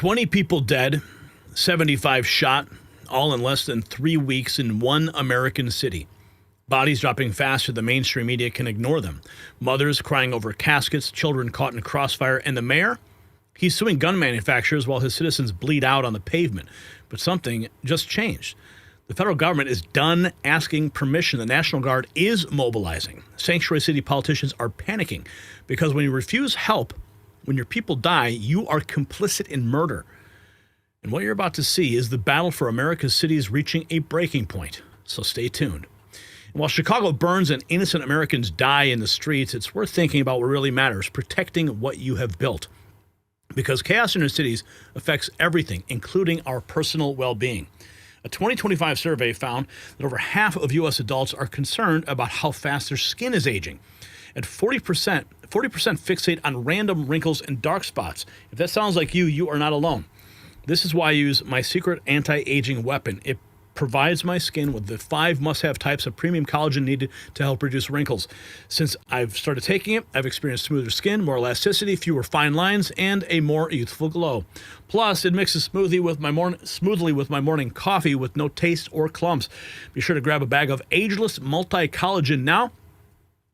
20 people dead, 75 shot, all in less than 3 weeks in one American city. Bodies dropping faster than mainstream media can ignore them. Mothers crying over caskets, children caught in crossfire, and the mayor? He's suing gun manufacturers while his citizens bleed out on the pavement. But something just changed. The federal government is done asking permission. The National Guard is mobilizing. Sanctuary city politicians are panicking because when you refuse help, when your people die, you are complicit in murder. And what you're about to see is the battle for America's cities reaching a breaking point. So stay tuned. And while Chicago burns and innocent Americans die in the streets, it's worth thinking about what really matters, protecting what you have built. Because chaos in our cities affects everything, including our personal well-being. A 2025 survey found that over half of U.S. adults are concerned about how fast their skin is aging. And 40% fixate on random wrinkles and dark spots. If that sounds like you are not alone. This is why I use my secret anti-aging weapon. It provides my skin with the 5 must-have types of premium collagen needed to help reduce wrinkles. Since I've started taking it, I've experienced smoother skin, more elasticity, fewer fine lines, and a more youthful glow. Plus, it mixes smoothly with my morning coffee with no taste or clumps. Be sure to grab a bag of ageless multi-collagen now.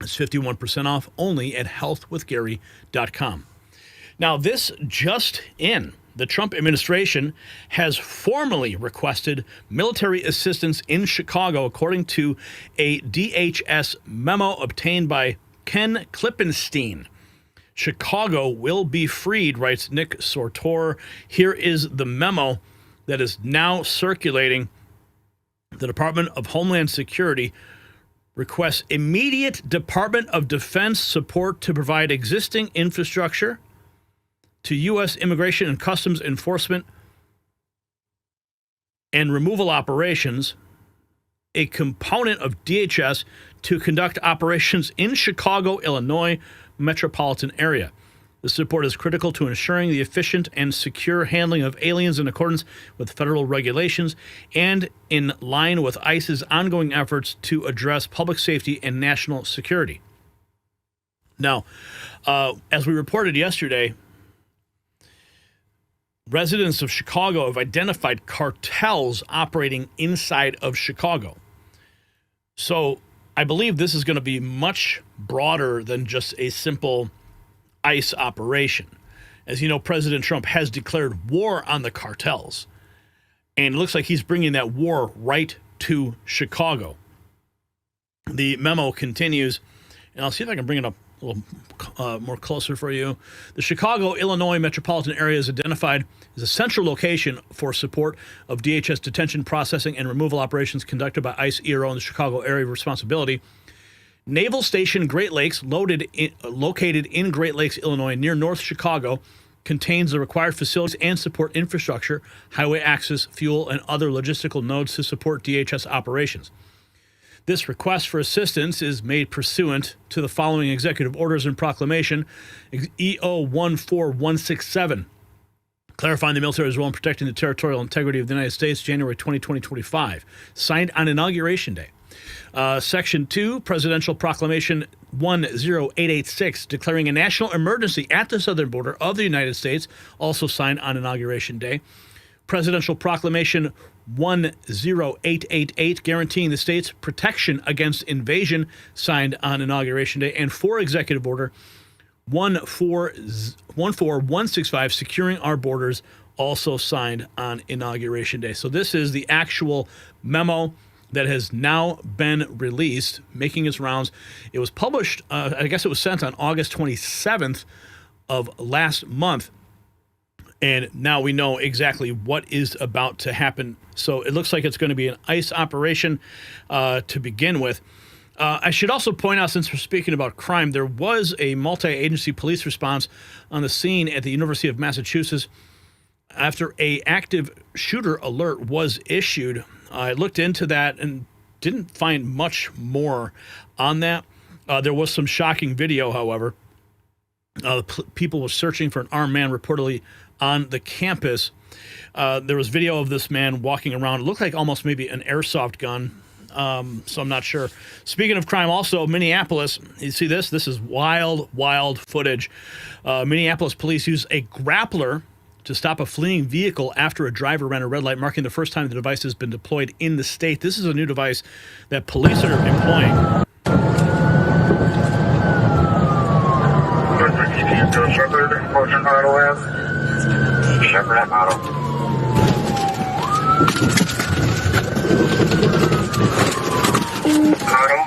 It's 51% off only at healthwithgary.com. Now, this just in. The Trump administration has formally requested military assistance in Chicago, according to a DHS memo obtained by Ken Klippenstein. Chicago will be freed, writes Nick Sortor. Here is the memo that is now circulating. The Department of Homeland Security requests immediate Department of Defense support to provide existing infrastructure to U.S. Immigration and Customs Enforcement and removal operations, a component of DHS to conduct operations in Chicago, Illinois metropolitan area. This support is critical to ensuring the efficient and secure handling of aliens in accordance with federal regulations and in line with ICE's ongoing efforts to address public safety and national security. Now, as we reported yesterday, residents of Chicago have identified cartels operating inside of Chicago. So I believe this is going to be much broader than just a simple ICE operation. As you know, President Trump has declared war on the cartels. And it looks like he's bringing that war right to Chicago. The memo continues, and I'll see if I can bring it up a little more closer for you. The Chicago, Illinois metropolitan area is identified as a central location for support of DHS detention, processing, and removal operations conducted by ICE ERO in the Chicago area of responsibility. Naval Station Great Lakes, located in Great Lakes, Illinois, near North Chicago, contains the required facilities and support infrastructure, highway access, fuel, and other logistical nodes to support DHS operations. This request for assistance is made pursuant to the following executive orders and proclamation, EO 14167, clarifying the military's role in protecting the territorial integrity of the United States, January 2025, signed on Inauguration Day. Section 2, Presidential Proclamation 10886, declaring a national emergency at the southern border of the United States, also signed on Inauguration Day. Presidential Proclamation 10888, guaranteeing the state's protection against invasion, signed on Inauguration Day. And 4 Executive Order 14165, securing our borders, also signed on Inauguration Day. So this is the actual memo that has now been released, making its rounds. It was published, I guess it was sent on August 27th of last month. And now we know exactly what is about to happen. So it looks like it's going to be an ICE operation to begin with. I should also point out, since we're speaking about crime, there was a multi-agency police response on the scene at the University of Massachusetts after an active shooter alert was issued. I looked into that and didn't find much more on that. There was some shocking video, however. People were searching for an armed man reportedly on the campus. There was video of this man walking around. It looked like almost maybe an airsoft gun. So I'm not sure. Speaking of crime, also Minneapolis, you see this? This is wild, wild footage. Minneapolis police use a grappler to stop a fleeing vehicle after a driver ran a red light, marking the first time the device has been deployed in the state. This is a new device that police are employing.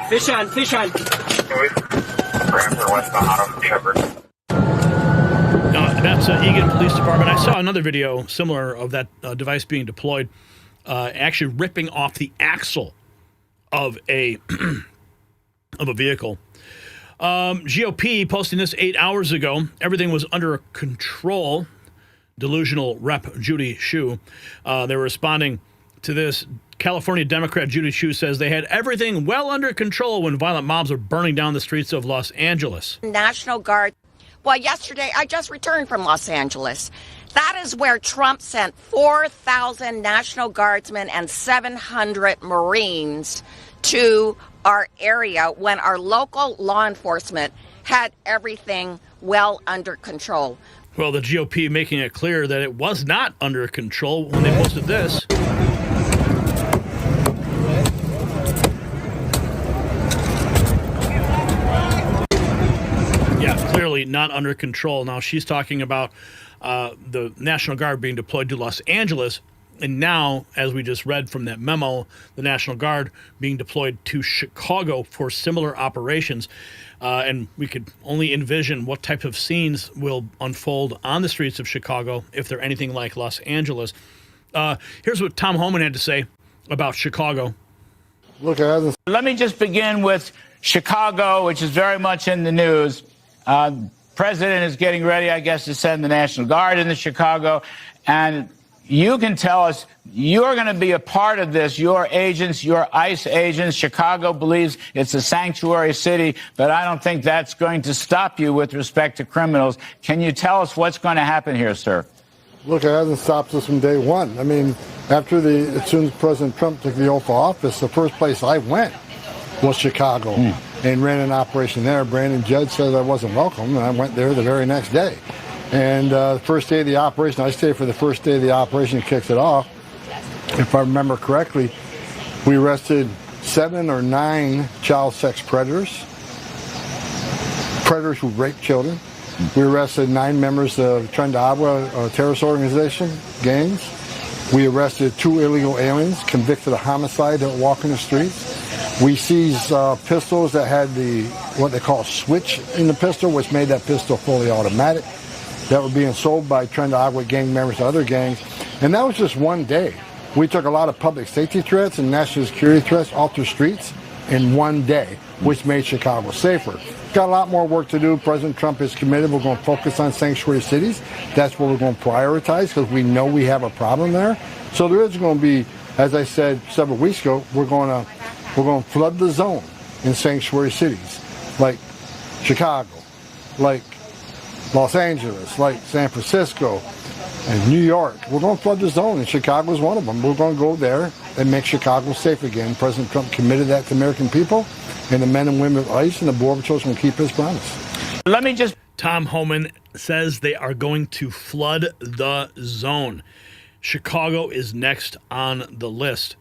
Fish on, fish on. That's Egan Police Department. I saw another video similar of that device being deployed, actually ripping off the axle of a of a vehicle. GOP posting this 8 hours ago. Everything was under control. Delusional Rep Judy Hsu. They were responding to this. California Democrat Judy Hsu says they had everything well under control when violent mobs were burning down the streets of Los Angeles. National Guard. Well, yesterday I just returned from Los Angeles. That is where Trump sent 4,000 National Guardsmen and 700 Marines to our area when our local law enforcement had everything well under control. Well, the GOP making it clear that it was not under control when they posted this. Yeah, clearly not under control. Now, she's talking about the National Guard being deployed to Los Angeles. And now, as we just read from that memo, the National Guard being deployed to Chicago for similar operations. And we could only envision what type of scenes will unfold on the streets of Chicago if they're anything like Los Angeles. Here's what Tom Homan had to say about Chicago. Let me just begin with Chicago, which is very much in the news. President is getting ready, I guess, to send the National Guard into Chicago. And you can tell us you're going to be a part of this. Your agents, your ICE agents. Chicago believes it's a sanctuary city, but I don't think that's going to stop you with respect to criminals. Can you tell us what's going to happen here, sir? Look, it hasn't stopped us from day one. I mean, as soon as President Trump took the oath of office, the first place I went was Chicago and ran an operation there. Brandon Judge said I wasn't welcome, and I went there the very next day. And the first day of the operation, I stayed for the first day of the operation and kicked it off. If I remember correctly, we arrested 7 or 9 child sex predators who raped children. We arrested 9 members of Trinidad Terrorist Organization gangs. We arrested 2 illegal aliens convicted of homicide that were walking the streets. We seized pistols that had what they call switch in the pistol, which made that pistol fully automatic, that were being sold by Trinidad gang members to other gangs. And that was just one day. We took a lot of public safety threats and national security threats off the streets in one day, which made Chicago safer. Got a lot more work to do. President Trump is committed. We're going to focus on sanctuary cities. That's what we're going to prioritize because we know we have a problem there. So there is going to be, as I said several weeks ago, we're going to flood the zone in sanctuary cities like Chicago, like Los Angeles, like San Francisco, and New York. We're going to flood the zone, and Chicago is one of them. We're going to go there and make Chicago safe again. President Trump committed that to American people, and the men and women of ICE and the Border Patrol will keep his promise. Let me just... Tom Homan says they are going to flood the zone. Chicago is next on the list.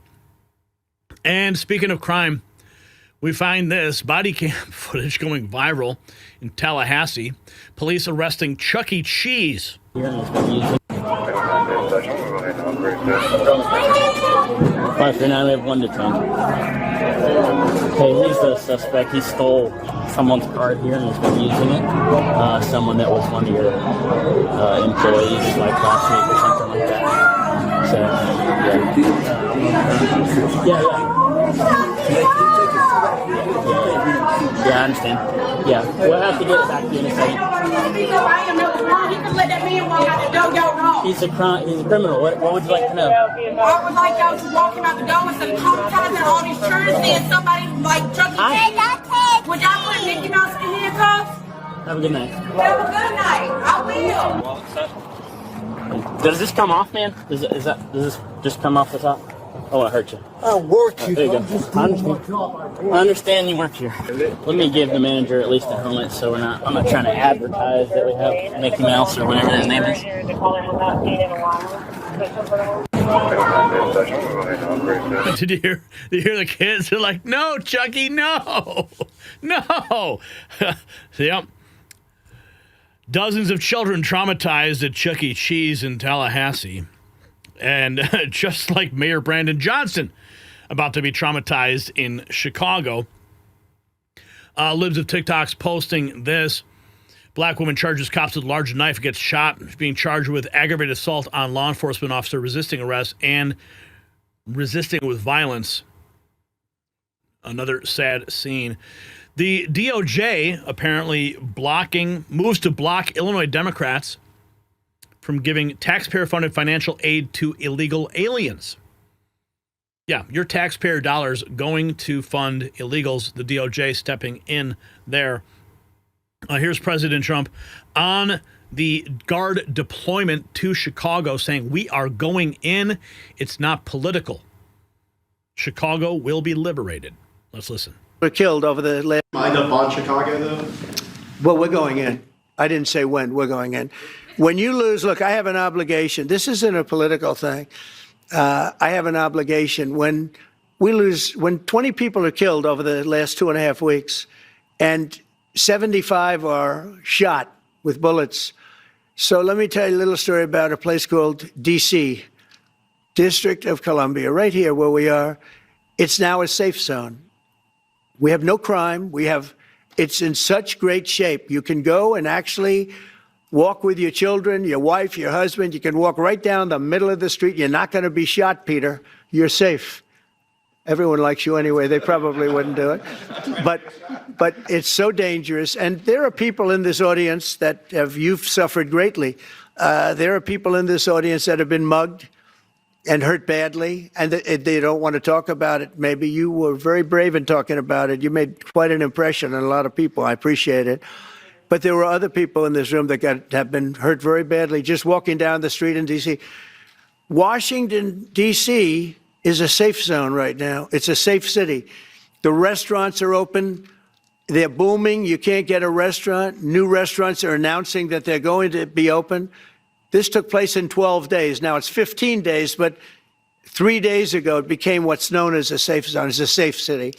And speaking of crime, we find this body cam footage going viral in Tallahassee. Police arresting Chuck E. Cheese. 539, we have 1 detained. Okay, he's the suspect. He stole someone's card here and has been using it. Someone that was one of your employees, like last week or something like that. So, yeah. Yeah, I understand. Yeah, we'll have to get it back to you in a second. He's a criminal. What would you like to know? I would like y'all to walk him out the door instead of traumatizing all these children and somebody like Chuck E. Cheese. Would y'all put Mickey Mouse in handcuffs? Have a good night. Have a good night. I will. Does this come off, man? Does this just come off the top? I want to hurt you. I work you. There you go. I understand you work here. Let me give the manager at least a helmet, so I'm not trying to advertise that we have Mickey Mouse or whatever his name is. Did you hear the kids? They're like, no, Chucky, no. Yep. Dozens of children traumatized at Chuck E. Cheese in Tallahassee. And just like Mayor Brandon Johnson, about to be traumatized in Chicago. Libs of TikTok's posting this. Black woman charges cops with large knife, gets shot. She's being charged with aggravated assault on law enforcement officer, resisting arrest, and resisting with violence. Another sad scene. The DOJ apparently moves to block Illinois Democrats from giving taxpayer-funded financial aid to illegal aliens. Yeah, your taxpayer dollars going to fund illegals, the DOJ stepping in there. Here's President Trump on the Guard deployment to Chicago saying, we are going in. It's not political. Chicago will be liberated. Let's listen. Were killed over the last... Mind up on Chicago, though? Well, we're going in. I didn't say when. We're going in. When you lose, look, I have an obligation. This isn't a political thing. I have an obligation. When we lose, when 20 people are killed over the last 2.5 weeks, and 75 are shot with bullets. So let me tell you a little story about a place called D.C., District of Columbia, right here where we are. It's now a safe zone. We have no crime. It's in such great shape. You can go and actually walk with your children, your wife, your husband. You can walk right down the middle of the street. You're not going to be shot, Peter. You're safe. Everyone likes you anyway. They probably wouldn't do it. But it's so dangerous. And there are people in this audience that you've suffered greatly. There are people in this audience that have been mugged and hurt badly, and they don't want to talk about it. Maybe you were very brave in talking about it. You made quite an impression on a lot of people. I appreciate it. But there were other people in this room that have been hurt very badly just walking down the street in D.C. Washington, D.C. is a safe zone right now. It's a safe city. The restaurants are open. They're booming. You can't get a restaurant. New restaurants are announcing that they're going to be open. This took place in 12 days. Now it's 15 days, but 3 days ago it became what's known as a safe zone. It's a safe city.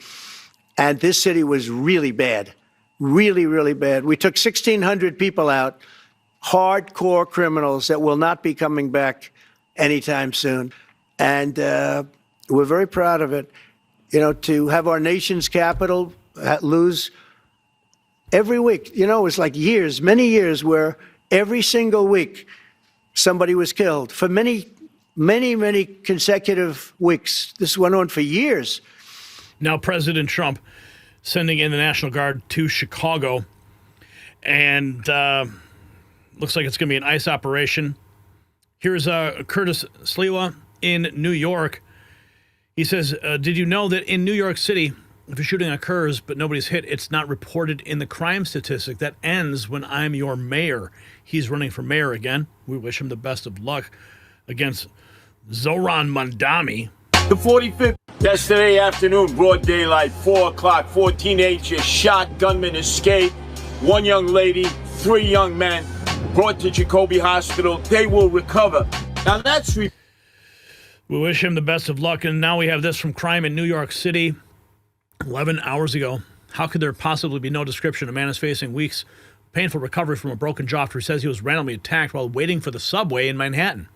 And this city was really bad. Really, really bad. We took 1,600 people out, hardcore criminals that will not be coming back anytime soon. And we're very proud of it. You know, to have our nation's capital lose every week. You know, it was like years, many years, where every single week somebody was killed for many, many, many consecutive weeks. This went on for years. Now, President Trump sending in the National Guard to Chicago, and looks like it's going to be an ICE operation. Here's Curtis Sliwa in New York. He says, did you know that in New York City, if a shooting occurs but nobody's hit, it's not reported in the crime statistic. That ends when I'm your mayor. He's running for mayor again. We wish him the best of luck against Zoran Mandami. The 45th. Yesterday afternoon, broad daylight, 4 o'clock, 4 teenagers shot, gunmen escaped. 1 young lady, 3 young men brought to Jacoby Hospital. They will recover. Now that's... We wish him the best of luck. And now we have this from crime in New York City 11 hours ago. How could there possibly be no description? A man is facing weeks painful recovery from a broken jaw after he says he was randomly attacked while waiting for the subway in Manhattan.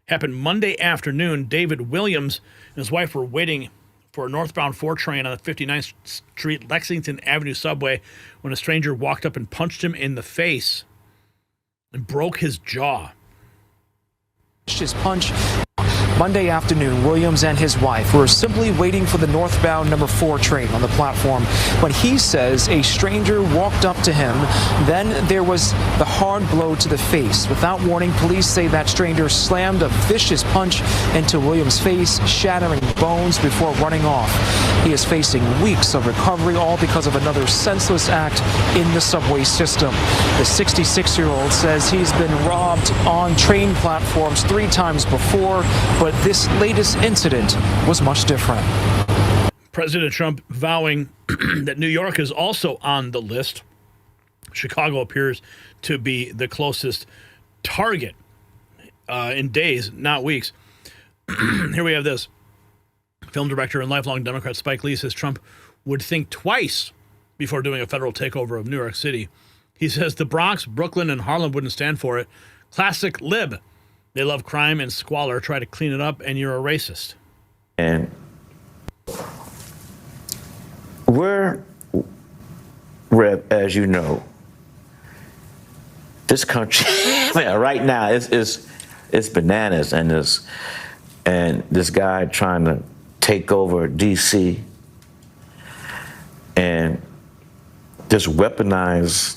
Happened Monday afternoon. David Williams and his wife were waiting for a northbound 4 train on the 59th Street Lexington Avenue subway when a stranger walked up and punched him in the face and broke his jaw. His punch. Monday afternoon, Williams and his wife were simply waiting for the northbound number 4 train on the platform when he says a stranger walked up to him. Then there was the hard blow to the face. Without warning, police say that stranger slammed a vicious punch into Williams' face, shattering bones before running off. He is facing weeks of recovery, all because of another senseless act in the subway system. The 66-year-old says he's been robbed on train platforms 3 times before, but But this latest incident was much different. President Trump vowing that New York is also on the list. Chicago appears to be the closest target in days, not weeks. Here we have this. Film director and lifelong Democrat Spike Lee says Trump would think twice before doing a federal takeover of New York City. He says the Bronx, Brooklyn, and Harlem wouldn't stand for it. Classic lib. They love crime and squalor. Try to clean it up, and you're a racist. And we're, as you know, this country right now it's bananas, and this guy trying to take over D.C. and just weaponize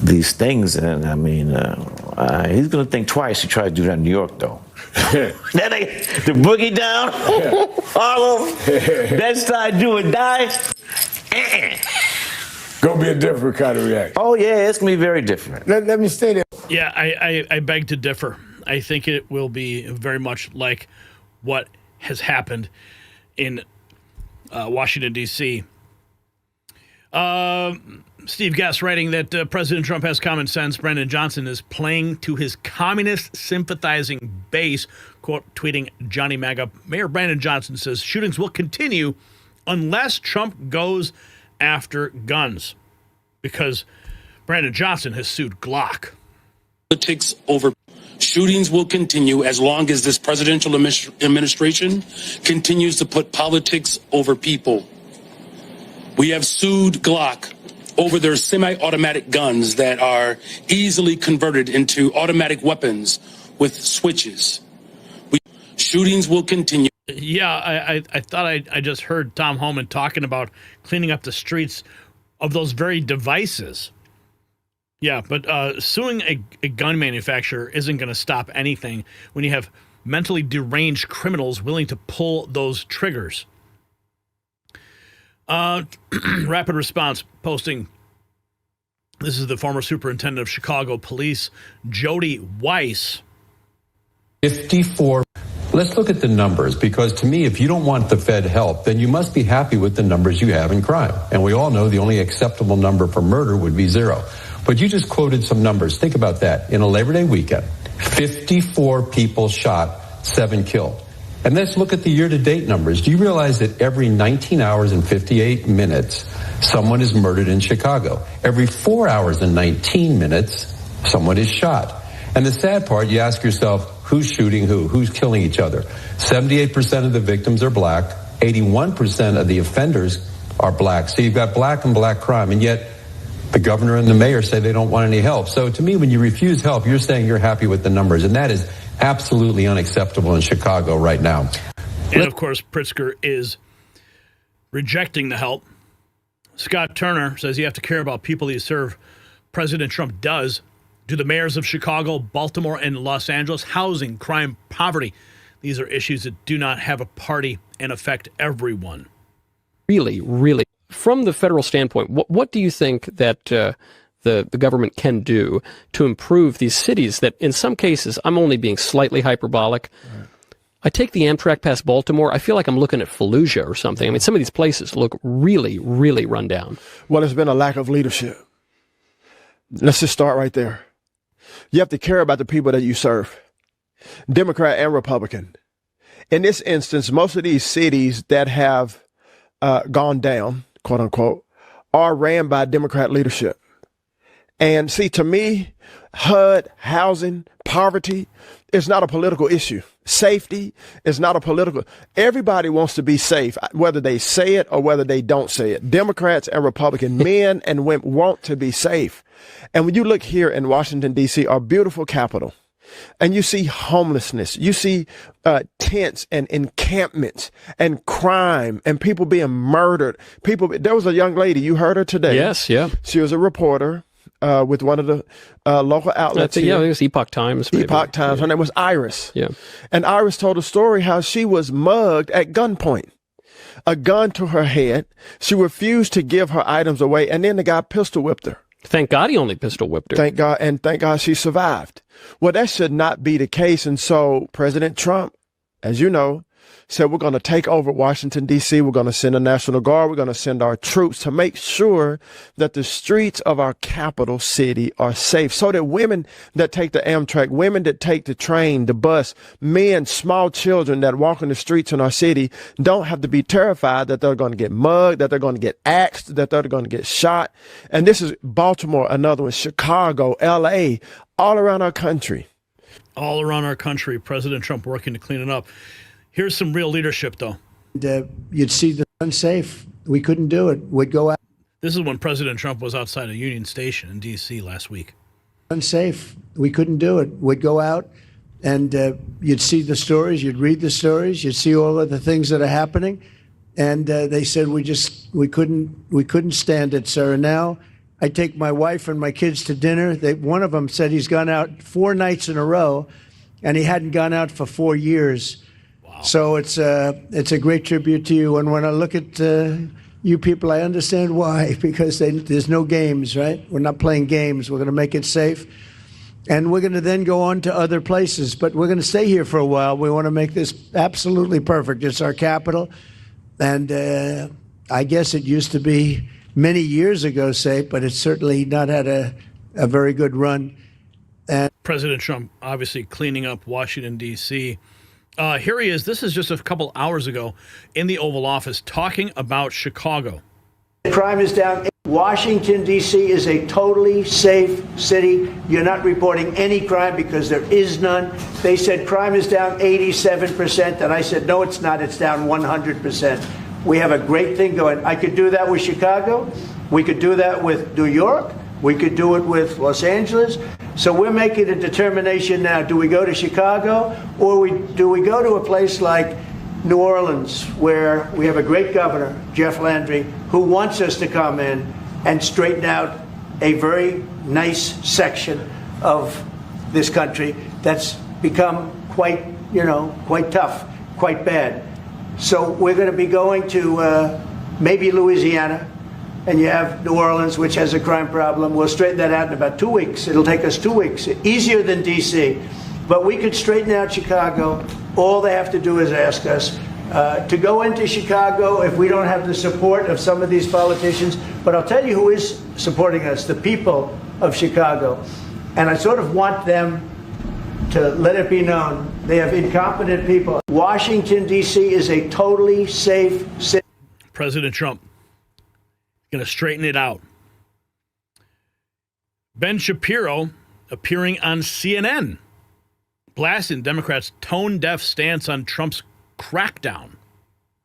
these things. And I mean, he's going to think twice to try to do that in New York, though. Then the boogie down, Harlem, that side do or die. Gonna be a different kind of reaction. Oh yeah, it's gonna be very different. Let me stay there. Yeah, I beg to differ. I think it will be very much like what has happened in Washington, D.C. Steve Guest writing that President Trump has common sense. Brandon Johnson is playing to his communist sympathizing base. Quote, tweeting Johnny MAGA. Mayor Brandon Johnson says shootings will continue unless Trump goes after guns, because Brandon Johnson has sued Glock. Politics over shootings will continue as long as this presidential administration continues to put politics over people. We have sued Glock over their semi-automatic guns that are easily converted into automatic weapons with switches. Shootings will continue. Yeah, I thought I just heard Tom Homan talking about cleaning up the streets of those very devices. Yeah, but suing a gun manufacturer isn't going to stop anything when you have mentally deranged criminals willing to pull those triggers. Rapid response posting. This is the former superintendent of Chicago Police, Jody Weiss. 54. Let's look at the numbers, because to me, if you don't want the Fed help, then you must be happy with the numbers you have in crime. And we all know the only acceptable number for murder would be 0. But you just quoted some numbers. Think about that. In a Labor Day weekend, 54 people shot, 7 killed. And let's look at the year-to-date numbers. Do you realize that every 19 hours and 58 minutes, someone is murdered in Chicago? Every 4 hours and 19 minutes, someone is shot. And the sad part, you ask yourself, who's shooting who? Who's killing each other? 78% of the victims are black. 81% of the offenders are black. So you've got black and black crime, and yet the governor and the mayor say they don't want any help. So to me, when you refuse help, you're saying you're happy with the numbers, and that is absolutely unacceptable in Chicago right now. And of course, Pritzker is rejecting the help. Scott Turner says you have to care about people you serve. President Trump does. Do the mayors of Chicago, Baltimore, and Los Angeles? Housing, crime, poverty. These are issues that do not have a party and affect everyone. Really, really. From the federal standpoint, what do you think that the government can do to improve these cities that, in some cases, I'm only being slightly hyperbolic. Right. I take the Amtrak past Baltimore, I feel like I'm looking at Fallujah or something. I mean, some of these places look really, really run down. Well, there's been a lack of leadership. Let's just start right there. You have to care about the people that you serve, Democrat and Republican. In this instance, most of these cities that have gone down, quote unquote, are ran by Democrat leadership. And see, to me, HUD, housing, poverty is not a political issue. Safety is not a political. Everybody wants to be safe, whether they say it or whether they don't say it. Democrats and Republican men and women want to be safe. And when you look here in Washington, D.C., our beautiful capital, and you see homelessness, you see tents and encampments and crime and people being murdered. There was a young lady, you heard her today. Yes, yeah. She was a reporter with one of the local outlets. Yeah, it was Epoch Times. Maybe. Epoch Times. Her name was Iris. Yeah. And Iris told a story how she was mugged at gunpoint. A gun to her head. She refused to give her items away, and then the guy pistol whipped her. Thank God he only pistol whipped her. Thank God, and thank God she survived. Well, that should not be the case. And so President Trump, as you know, said we're going to take over Washington, D.C. We're going to send a National Guard. We're going to send our troops to make sure that the streets of our capital city are safe so that women that take the Amtrak, women that take the train, the bus, men, small children that walk in the streets in our city don't have to be terrified that they're going to get mugged, that they're going to get axed, that they're going to get shot. And this is Baltimore, another one, Chicago, L.A., all around our country. All around our country, President Trump working to clean it up. Here's some real leadership, though. You'd see the unsafe. We couldn't do it. We'd go out. This is when President Trump was outside of Union Station in D.C. last week. Unsafe. We couldn't do it. We'd go out and you'd see the stories. You'd read the stories. You'd see all of the things that are happening. And they said we couldn't stand it, sir. And now I take my wife and my kids to dinner. One of them said he's gone out 4 nights in a row, and he hadn't gone out for 4 years. So it's a great tribute to you. And when I look at you people, I understand why, because there's no games, right? We're not playing games. We're going to make it safe. And we're going to then go on to other places. But we're going to stay here for a while. We want to make this absolutely perfect. It's our capital. And I guess it used to be many years ago safe, but it's certainly not had a very good run. And President Trump obviously cleaning up Washington, D.C., here he is. This is just a couple hours ago in the Oval Office talking about Chicago. Crime is down. Washington, D.C. is a totally safe city. You're not reporting any crime because there is none. They said crime is down 87%, and I said, no, it's not. It's down 100%. We have a great thing going. I could do that with Chicago. We could do that with New York. We could do it with Los Angeles. So we're making a determination now. Do we go to Chicago, or do we go to a place like New Orleans, where we have a great governor, Jeff Landry, who wants us to come in and straighten out a very nice section of this country that's become quite tough, quite bad. So we're going to be going to maybe Louisiana, and you have New Orleans, which has a crime problem. We'll straighten that out in about 2 weeks. It'll take us 2 weeks, easier than D.C. But we could straighten out Chicago. All they have to do is ask us to go into Chicago if we don't have the support of some of these politicians. But I'll tell you who is supporting us, the people of Chicago. And I sort of want them to let it be known they have incompetent people. Washington, D.C. is a totally safe city. President Trump going to straighten it out. Ben Shapiro appearing on CNN, blasting Democrats' tone-deaf stance on Trump's crackdown.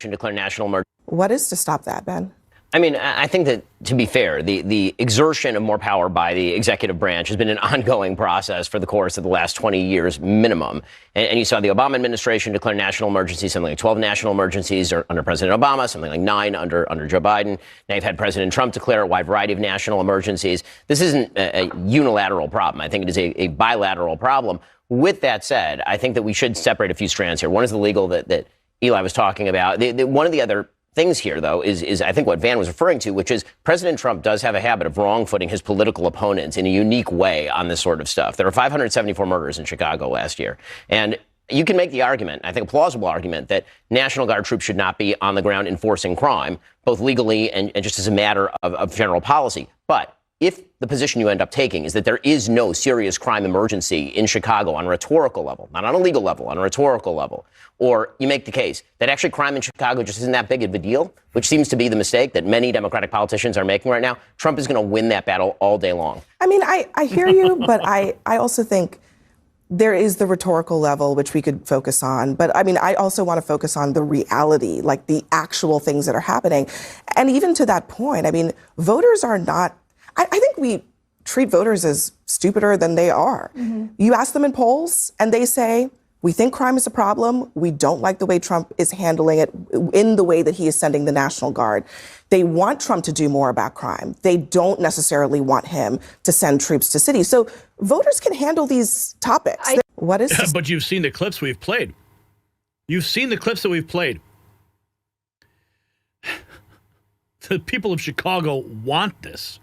Declare national emergency. What is to stop that, Ben? I mean, I think that, to be fair, the exertion of more power by the executive branch has been an ongoing process for the course of the last 20 years minimum. And you saw the Obama administration declare national emergencies, something like 12 national emergencies under President Obama, something like 9 under Joe Biden. Now you've had President Trump declare a wide variety of national emergencies. This isn't a unilateral problem. I think it is a bilateral problem. With that said, I think that we should separate a few strands here. One is the legal that Eli was talking about. One of the other things here, though, is I think what Van was referring to, which is President Trump does have a habit of wrong-footing his political opponents in a unique way on this sort of stuff. There were 574 murders in Chicago last year. And you can make the argument, I think a plausible argument, that National Guard troops should not be on the ground enforcing crime, both legally and just as a matter of general policy. But if the position you end up taking is that there is no serious crime emergency in Chicago on a rhetorical level, not on a legal level, on a rhetorical level, or you make the case that actually crime in Chicago just isn't that big of a deal, which seems to be the mistake that many Democratic politicians are making right now, Trump is going to win that battle all day long. I mean, I hear you, but I also think there is the rhetorical level, which we could focus on. But I mean, I also want to focus on the reality, like the actual things that are happening. And even to that point, I mean, voters are not, I think we treat voters as stupider than they are. Mm-hmm. You ask them in polls and they say, we think crime is a problem. We don't like the way Trump is handling it in the way that he is sending the National Guard. They want Trump to do more about crime. They don't necessarily want him to send troops to cities. So voters can handle these topics. What is this? But you've seen the clips we've played. You've seen the clips that we've played. The people of Chicago want this.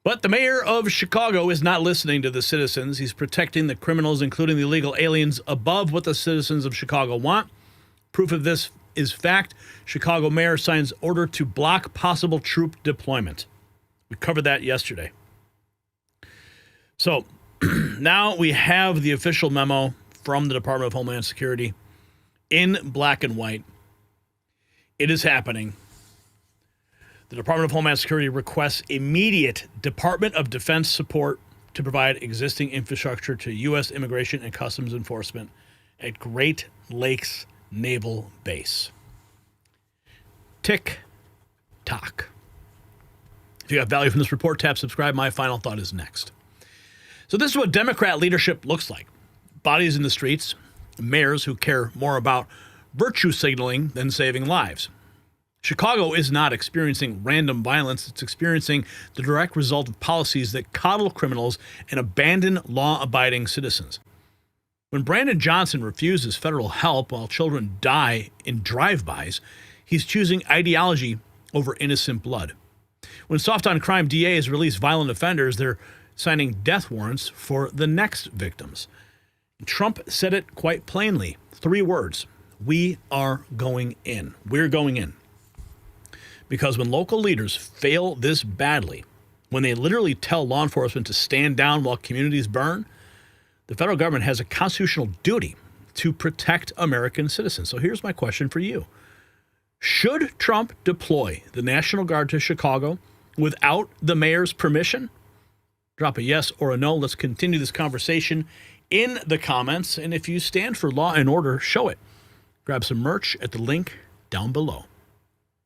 But the mayor of Chicago is not listening to the citizens. He's protecting the criminals, including the illegal aliens, above what the citizens of Chicago want. Proof of this is fact. Chicago mayor signs order to block possible troop deployment. We covered that yesterday. So now we have the official memo from the Department of Homeland Security in black and white. It is happening. The Department of Homeland Security requests immediate Department of Defense support to provide existing infrastructure to U.S. Immigration and Customs Enforcement at Great Lakes Naval Base. Tick tock. If you got value from this report, tap subscribe. My final thought is next. So this is what Democrat leadership looks like. Bodies in the streets, mayors who care more about virtue signaling than saving lives. Chicago is not experiencing random violence. It's experiencing the direct result of policies that coddle criminals and abandon law-abiding citizens. When Brandon Johnson refuses federal help while children die in drive-bys, he's choosing ideology over innocent blood. When soft-on-crime DAs release violent offenders, they're signing death warrants for the next victims. Trump said it quite plainly. 3 words. We are going in. We're going in. Because when local leaders fail this badly, when they literally tell law enforcement to stand down while communities burn, the federal government has a constitutional duty to protect American citizens. So here's my question for you. Should Trump deploy the National Guard to Chicago without the mayor's permission? Drop a yes or a no. Let's continue this conversation in the comments. And if you stand for law and order, show it. Grab some merch at the link down below.